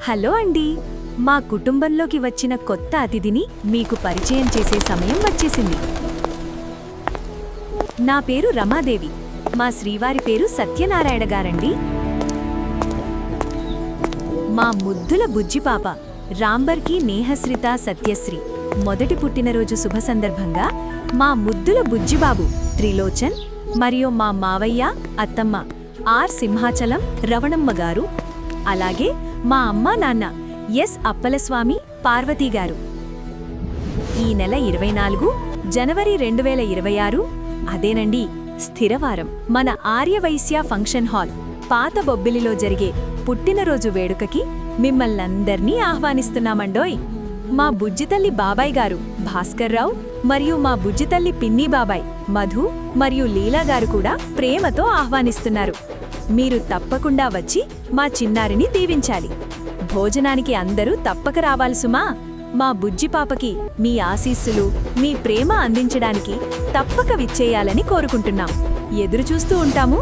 Hello అండి. మా కుటుంబంలోకి వచ్చిన కొత్త అతిథిని మీకు పరిచయం చేసే సమయం వచ్చేసింది. నా పేరు రమాదేవి. మా శ్రీవారి పేరు సత్యనారాయణ గారండి. మా ముద్దుల బుజ్జిపాప రాంబర్కి నేహశ్రిత సత్యశ్రీ మొదటి పుట్టినరోజు శుభ సందర్భంగా మా ముద్దుల బుజ్జిబాబు త్రిలోచన్ మరియు మా మావయ్య అత్తమ్మ ఆర్ సింహాచలం రవణమ్మ గారు, అలాగే మా అమ్మా నాన్న ఎస్ అప్పలస్వామి పార్వతీ గారు ఈ నెల 24 జనవరి 2026 అదేనండి స్థిరవారం మన ఆర్యవైశ్య ఫంక్షన్ హాల్ పాత బొబ్బిలిలో జరిగే పుట్టినరోజు వేడుకకి మిమ్మల్నందర్నీ ఆహ్వానిస్తున్నామండోయ్. మా బుజ్జితల్లి బాబాయ్ గారు భాస్కర్రావు మరియు మా బుజ్జితల్లి పిన్ని బాబాయ్ మధు మరియు లీలా గారు కూడా ప్రేమతో ఆహ్వానిస్తున్నారు. మీరు తప్పకుండా వచ్చి మా చిన్నారిని దీవించాలి. భోజనానికి అందరూ తప్పక రావాలి సుమా. మా బుజ్జిపాపకి మీ ఆశీస్సులు, మీ ప్రేమ అందించడానికి తప్పక విచ్చేయాలని కోరుకుంటున్నాం. ఎదురుచూస్తూ ఉంటాము.